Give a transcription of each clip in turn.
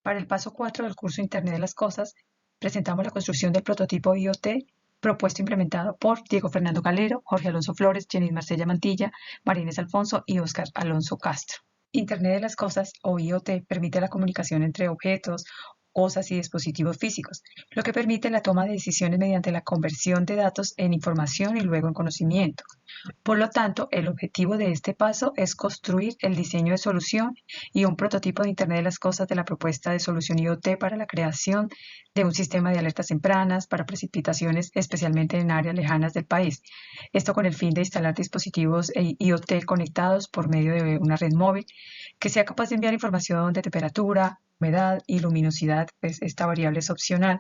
Para el paso 4 del curso Internet de las Cosas, presentamos la construcción del prototipo IoT propuesto e implementado por Diego Fernando Galero, Jorge Alonso Flores, Jenis Marcella Mantilla, Marínez Alfonso y Óscar Alonso Castro. Internet de las Cosas o IoT permite la comunicación entre objetos, cosas y dispositivos físicos, lo que permite la toma de decisiones mediante la conversión de datos en información y luego en conocimiento. Por lo tanto, el objetivo de este paso es construir el diseño de solución y un prototipo de Internet de las Cosas de la propuesta de solución IoT para la creación de un sistema de alertas tempranas para precipitaciones, especialmente en áreas lejanas del país. Esto con el fin de instalar dispositivos IoT conectados por medio de una red móvil que sea capaz de enviar información de temperatura, humedad y luminosidad, pues esta variable es opcional,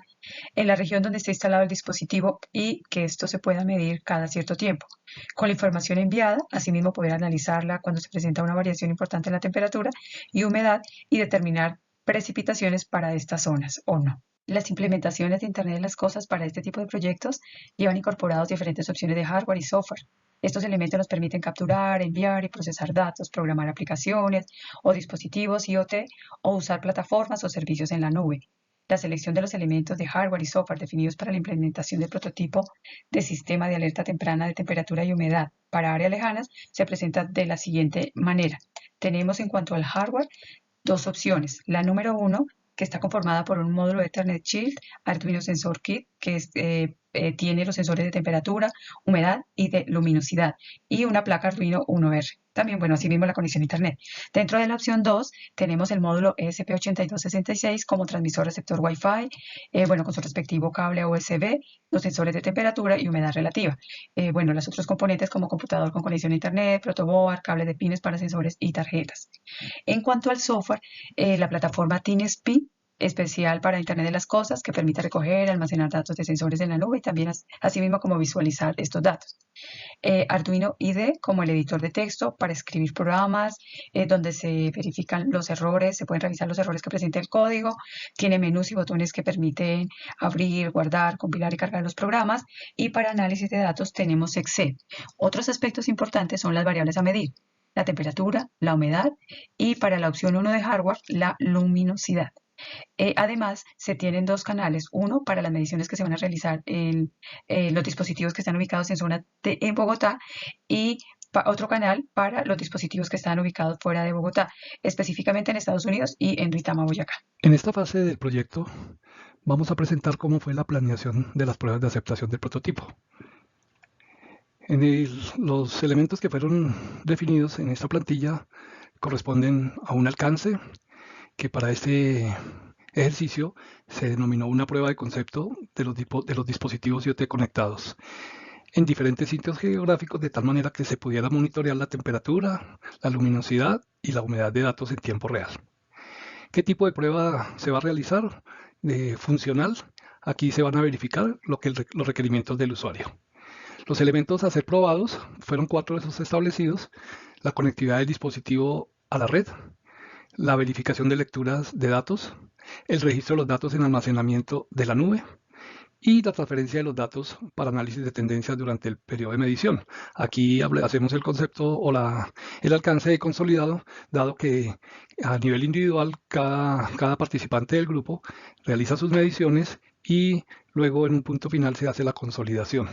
en la región donde esté instalado el dispositivo y que esto se pueda medir cada cierto tiempo. Con la información enviada, asimismo poder analizarla cuando se presenta una variación importante en la temperatura y humedad y determinar precipitaciones para estas zonas o no. Las implementaciones de Internet de las Cosas para este tipo de proyectos llevan incorporados diferentes opciones de hardware y software. Estos elementos nos permiten capturar, enviar y procesar datos, programar aplicaciones o dispositivos IoT o usar plataformas o servicios en la nube. La selección de los elementos de hardware y software definidos para la implementación del prototipo de sistema de alerta temprana de temperatura y humedad para áreas lejanas se presenta de la siguiente manera. Tenemos en cuanto al hardware dos opciones. La número 1, que está conformada por un módulo Ethernet Shield Arduino Sensor Kit, que tiene los sensores de temperatura, humedad y de luminosidad, y una placa Arduino 1R. También, bueno, así mismo la conexión a Internet. Dentro de la opción 2 tenemos el módulo ESP8266 como transmisor receptor Wi-Fi, bueno, con su respectivo cable USB, los sensores de temperatura y humedad relativa. Bueno, los otros componentes como computador con conexión a Internet, protoboard, cable de pines para sensores y tarjetas. En cuanto al software, la plataforma TeamSpeed, especial para Internet de las Cosas, que permite recoger, almacenar datos de sensores en la nube y también asimismo como visualizar estos datos. Arduino IDE como el editor de texto para escribir programas, donde se verifican los errores, se pueden revisar los errores que presenta el código, tiene menús y botones que permiten abrir, guardar, compilar y cargar los programas, y para análisis de datos tenemos Excel. Otros aspectos importantes son las variables a medir, la temperatura, la humedad y para la opción 1 de hardware, la luminosidad. Además, se tienen dos canales, uno para las mediciones que se van a realizar en los dispositivos que están ubicados en zona en Bogotá y otro canal para los dispositivos que están ubicados fuera de Bogotá, específicamente en Estados Unidos y en Ritama, Boyacá. En esta fase del proyecto vamos a presentar cómo fue la planeación de las pruebas de aceptación del prototipo. Los elementos que fueron definidos en esta plantilla corresponden a un alcance que para este ejercicio se denominó una prueba de concepto de los dispositivos IoT conectados en diferentes sitios geográficos de tal manera que se pudiera monitorear la temperatura, la luminosidad y la humedad de datos en tiempo real. ¿Qué tipo de prueba se va a realizar? Funcional. Aquí se van a verificar los requerimientos del usuario. Los elementos a ser probados fueron 4 de esos establecidos: la conectividad del dispositivo a la red, la verificación de lecturas de datos, el registro de los datos en almacenamiento de la nube y la transferencia de los datos para análisis de tendencias durante el periodo de medición. Aquí hacemos el concepto o el alcance de consolidado, dado que a nivel individual cada participante del grupo realiza sus mediciones y luego en un punto final se hace la consolidación.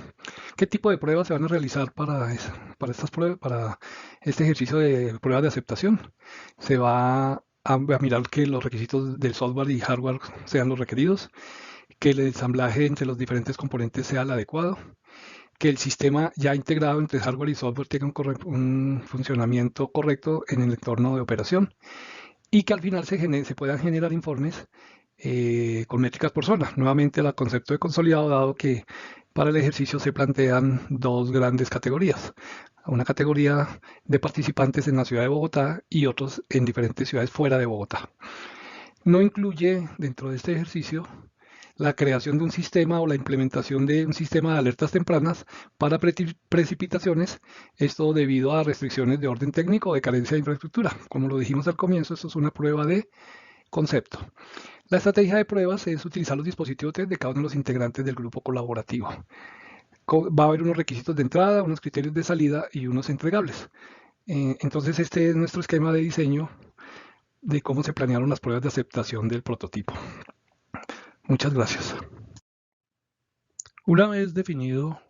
¿Qué tipo de pruebas se van a realizar para este ejercicio de pruebas de aceptación? Se va a mirar que los requisitos del software y hardware sean los requeridos, que el ensamblaje entre los diferentes componentes sea el adecuado, que el sistema ya integrado entre hardware y software tenga un funcionamiento correcto en el entorno de operación y que al final se puedan generar informes con métricas por zona. Nuevamente el concepto de consolidado, dado que para el ejercicio se plantean dos grandes categorías. Una categoría de participantes en la ciudad de Bogotá y otros en diferentes ciudades fuera de Bogotá. No incluye dentro de este ejercicio la creación de un sistema o la implementación de un sistema de alertas tempranas para precipitaciones, esto debido a restricciones de orden técnico o de carencia de infraestructura. Como lo dijimos al comienzo, esto es una prueba de concepto. La estrategia de pruebas es utilizar los dispositivos de cada uno de los integrantes del grupo colaborativo. Va a haber unos requisitos de entrada, unos criterios de salida y unos entregables. Entonces este es nuestro esquema de diseño de cómo se planearon las pruebas de aceptación del prototipo. Muchas gracias. Una vez definido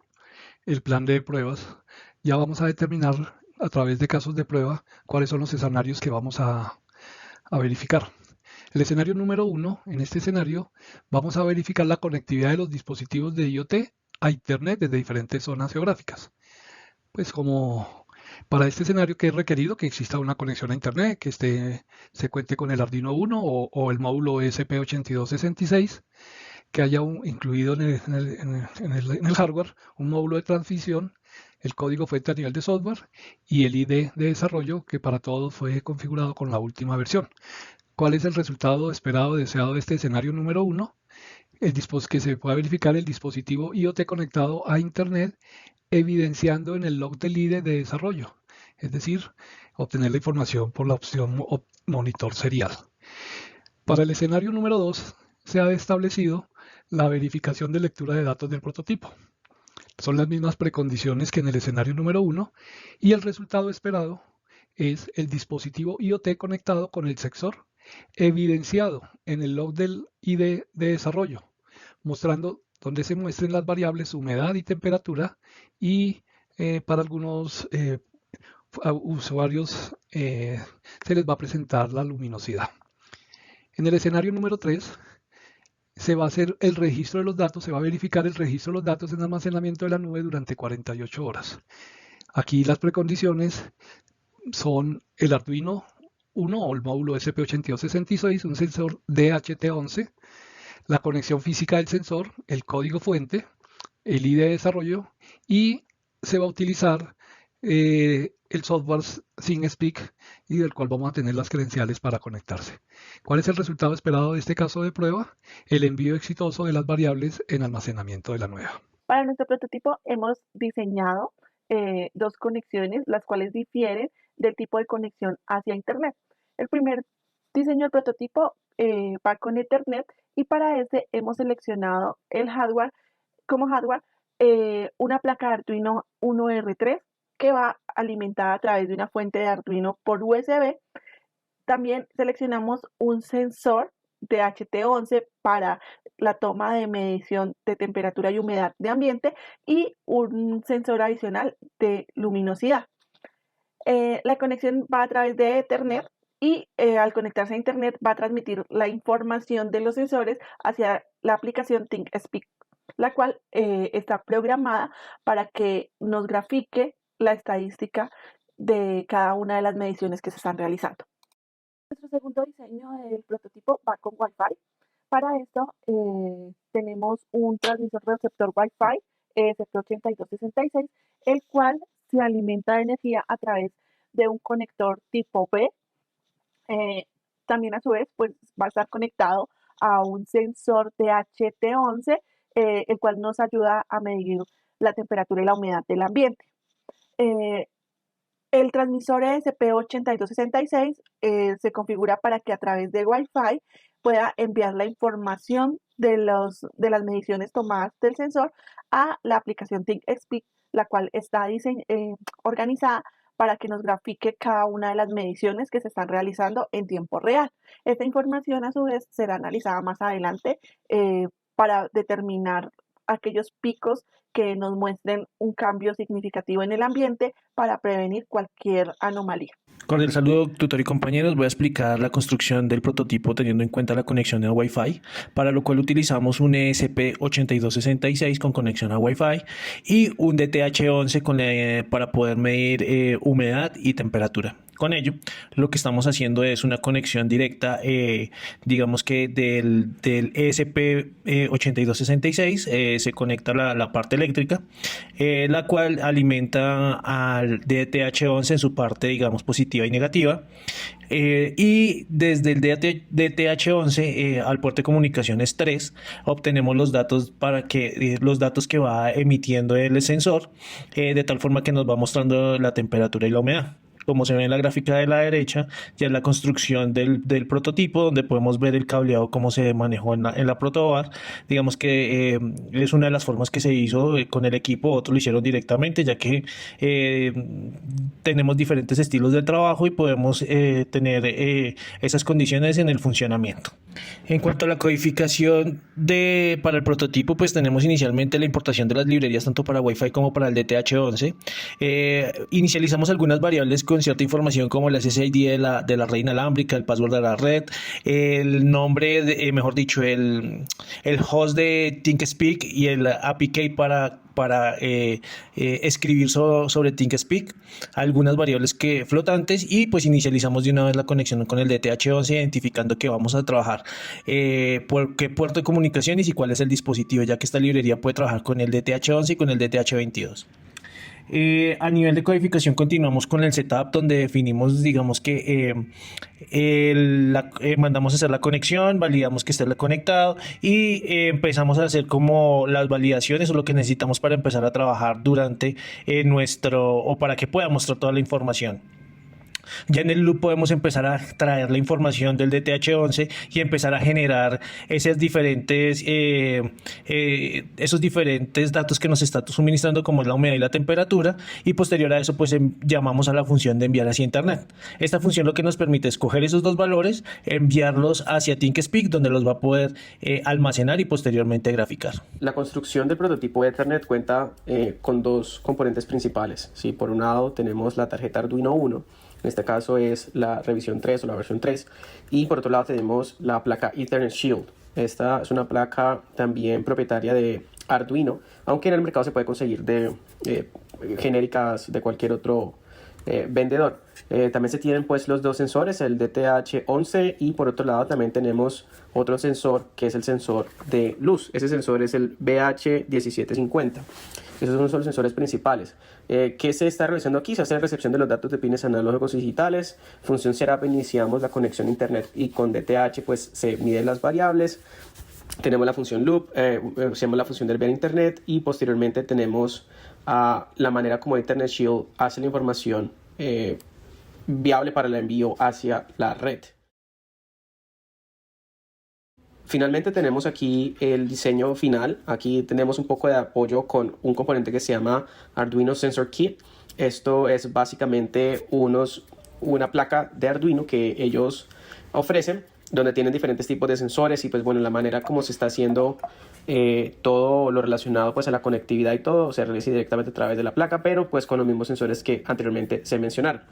el plan de pruebas, ya vamos a determinar a través de casos de prueba cuáles son los escenarios que vamos a verificar. El escenario número 1, en este escenario, vamos a verificar la conectividad de los dispositivos de IoT a Internet desde diferentes zonas geográficas. Pues como para este escenario que es requerido que exista una conexión a Internet, que se cuente con el Arduino 1 o el módulo ESP8266, que haya incluido en el hardware un módulo de transmisión, el código fuente a nivel de software y el ID de desarrollo que para todos fue configurado con la última versión. ¿Cuál es el resultado esperado deseado de este escenario número 1? Que se pueda verificar el dispositivo IoT conectado a Internet, evidenciando en el log del ID de desarrollo, es decir, obtener la información por la opción monitor serial. Para el escenario número 2 se ha establecido la verificación de lectura de datos del prototipo. Son las mismas precondiciones que en el escenario número 1 y el resultado esperado es el dispositivo IoT conectado con el sensor, evidenciado en el log del ID de desarrollo, mostrando donde se muestren las variables humedad y temperatura y para algunos usuarios se les va a presentar la luminosidad. En el escenario número 3 se va a hacer el registro de los datos, se va a verificar el registro de los datos en almacenamiento de la nube durante 48 horas. Aquí las precondiciones son el Arduino 1 o el módulo ESP8266, un sensor DHT11, la conexión física del sensor, el código fuente, el ID de desarrollo y se va a utilizar el software ThinkSpeak y del cual vamos a tener las credenciales para conectarse. ¿Cuál es el resultado esperado de este caso de prueba? El envío exitoso de las variables en almacenamiento de la nueva. Para nuestro prototipo hemos diseñado dos conexiones, las cuales difieren del tipo de conexión hacia Internet. El primer diseño del prototipo va con Ethernet y para este hemos seleccionado el hardware como hardware una placa Arduino 1R3 que va alimentada a través de una fuente de Arduino por USB. También seleccionamos un sensor de HT11 para la toma de medición de temperatura y humedad de ambiente y un sensor adicional de luminosidad. La conexión va a través de Ethernet y al conectarse a Internet va a transmitir la información de los sensores hacia la aplicación ThinkSpeak, la cual está programada para que nos grafique la estadística de cada una de las mediciones que se están realizando. Nuestro segundo diseño del prototipo va con Wi-Fi. Para esto tenemos un transmisor receptor Wi-Fi ESP8266, el cual se alimenta de energía a través de un conector tipo B. También a su vez pues, va a estar conectado a un sensor de HT11, el cual nos ayuda a medir la temperatura y la humedad del ambiente. El transmisor ESP8266 se configura para que a través de Wi-Fi pueda enviar la información de las mediciones tomadas del sensor a la aplicación ThinkSpeak, la cual está organizada para que nos grafique cada una de las mediciones que se están realizando en tiempo real. Esta información a su vez será analizada más adelante para determinar aquellos picos que nos muestren un cambio significativo en el ambiente para prevenir cualquier anomalía. Cordial saludo, tutor y compañeros. Voy a explicar la construcción del prototipo teniendo en cuenta la conexión a Wi-Fi, para lo cual utilizamos un ESP8266 con conexión a Wi-Fi y un DTH11 para poder medir humedad y temperatura. Con ello, lo que estamos haciendo es una conexión directa, digamos que del ESP8266 se conecta la parte eléctrica, la cual alimenta al DTH11 en su parte, digamos, positiva y negativa. Y desde el DTH11 al puerto de comunicaciones 3 obtenemos los datos los datos que va emitiendo el sensor, de tal forma que nos va mostrando la temperatura y la humedad. como se ve en la gráfica de la derecha, ya es la construcción del prototipo, donde podemos ver el cableado, cómo se manejó en la protobar. Digamos que es una de las formas que se hizo con el equipo, otros lo hicieron directamente, ya que tenemos diferentes estilos de trabajo y podemos tener esas condiciones en el funcionamiento. En cuanto a la codificación para el prototipo, pues tenemos inicialmente la importación de las librerías tanto para Wi-Fi como para el DTH11. Inicializamos algunas variables con cierta información como el SSID de la red inalámbrica, el password de la red, el nombre, mejor dicho, el host de ThinkSpeak y el API key para escribir sobre ThinkSpeak, algunas variables flotantes, y pues inicializamos de una vez la conexión con el DTH11, identificando que vamos a trabajar por qué puerto de comunicaciones y cuál es el dispositivo, ya que esta librería puede trabajar con el DTH11 y con el DTH22. A nivel de codificación continuamos con el setup, donde definimos, digamos que mandamos a hacer la conexión, validamos que esté conectado y empezamos a hacer como las validaciones o lo que necesitamos para empezar a trabajar durante o para que pueda mostrar toda la información. Ya en el loop podemos empezar a traer la información del DTH11 y empezar a generar esos diferentes datos que nos está suministrando, como es la humedad y la temperatura, y posterior a eso pues llamamos a la función de enviar hacia internet. Esta función lo que nos permite es coger esos dos valores, enviarlos hacia ThinkSpeak, donde los va a poder almacenar y posteriormente graficar. La construcción del prototipo de Ethernet cuenta con dos componentes principales, ¿sí? Por un lado tenemos la tarjeta Arduino 1, en este caso es la revisión 3 o la versión 3, y por otro lado tenemos la placa Ethernet Shield. Esta es una placa también propietaria de Arduino, aunque en el mercado se puede conseguir de genéricas de cualquier otro vendedor. También se tienen pues los dos sensores, el DTH11, y por otro lado también tenemos otro sensor que es el sensor de luz. Ese sensor es el BH1750. Esos son los sensores principales. ¿Qué se está realizando aquí? Se hace la recepción de los datos de pines analógicos y digitales. Función setup, iniciamos la conexión a internet y con DTH pues se miden las variables. Tenemos la función loop, usamos la función del enviar internet, y posteriormente tenemos la manera como Ethernet Shield hace la información viable para el envío hacia la red. Finalmente tenemos aquí el diseño final. Aquí tenemos un poco de apoyo con un componente que se llama Arduino Sensor Kit. Esto es básicamente una placa de Arduino que ellos ofrecen, donde tienen diferentes tipos de sensores, y pues bueno, la manera como se está haciendo todo lo relacionado pues a la conectividad y todo se realiza directamente a través de la placa, pero pues con los mismos sensores que anteriormente se mencionaron.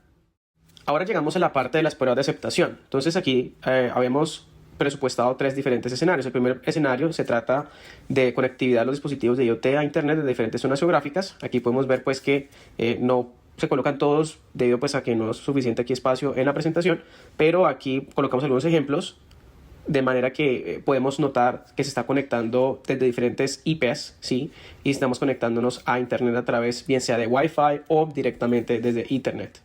Ahora llegamos a la parte de las pruebas de aceptación. Entonces aquí habemos presupuestado tres diferentes escenarios. El primer escenario se trata de conectividad de los dispositivos de IoT a internet de diferentes zonas geográficas. Aquí podemos ver pues que no se colocan todos debido pues a que no es suficiente aquí espacio en la presentación, pero aquí colocamos algunos ejemplos de manera que podemos notar que se está conectando desde diferentes IPs, ¿sí? Y estamos conectándonos a internet a través bien sea de Wi-Fi o directamente desde Ethernet.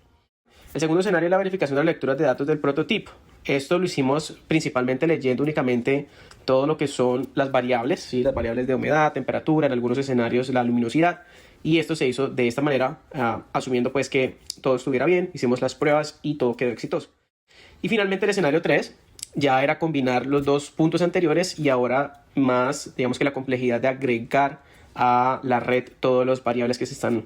El segundo escenario es la verificación de las lecturas de datos del prototipo. Esto lo hicimos principalmente leyendo únicamente todo lo que son las variables, ¿sí? Las variables de humedad, temperatura, en algunos escenarios la luminosidad, y esto se hizo de esta manera, asumiendo pues que todo estuviera bien, hicimos las pruebas y todo quedó exitoso. Y finalmente el escenario 3 ya era combinar los dos puntos anteriores y ahora más, digamos que la complejidad de agregar a la red todas las variables que se están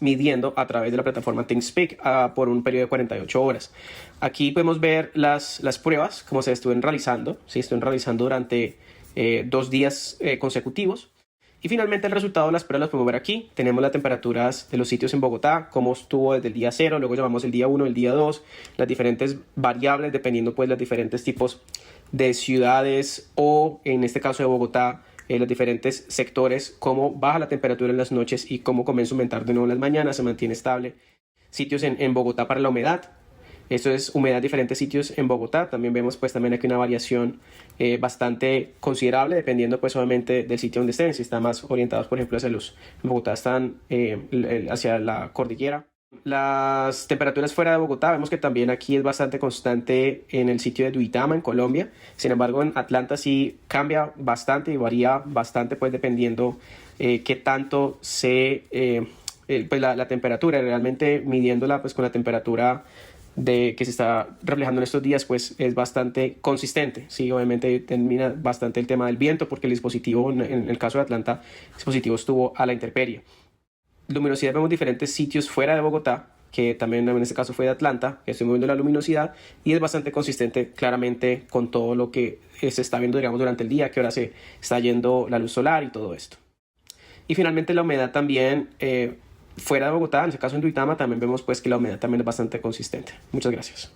midiendo a través de la plataforma ThinkSpeak por un periodo de 48 horas. Aquí podemos ver las pruebas como se estuvieron realizando. Se estuvieron realizando durante 2 días consecutivos. Y finalmente el resultado de las pruebas las podemos ver aquí. Tenemos las temperaturas de los sitios en Bogotá, cómo estuvo desde el día 0, luego llamamos el día 1, el día 2, las diferentes variables dependiendo pues los diferentes tipos de ciudades, o en este caso de Bogotá, los diferentes sectores, cómo baja la temperatura en las noches y cómo comienza a aumentar de nuevo en las mañanas, se mantiene estable. Sitios en Bogotá para la humedad. Esto es humedad en diferentes sitios en Bogotá. También vemos pues también aquí una variación bastante considerable dependiendo pues obviamente del sitio donde estén. Si están más orientados por ejemplo hacia en Bogotá están hacia la cordillera. Las temperaturas fuera de Bogotá vemos que también aquí es bastante constante en el sitio de Duitama en Colombia. Sin embargo en Atlanta sí cambia bastante y varía bastante pues dependiendo qué tanto se pues la temperatura, realmente midiéndola pues con la temperatura que se está reflejando en estos días, pues es bastante consistente. Sí, obviamente determina bastante el tema del viento, porque el dispositivo, en el caso de Atlanta, el dispositivo estuvo a la intemperie. Luminosidad, vemos diferentes sitios fuera de Bogotá, que también en este caso fue de Atlanta, que estoy moviendo la luminosidad, y es bastante consistente claramente con todo lo que se está viendo, digamos, durante el día, que ahora se está yendo la luz solar y todo esto. Y finalmente la humedad también, fuera de Bogotá, en este caso en Duitama, también vemos pues que la humedad también es bastante consistente. Muchas gracias.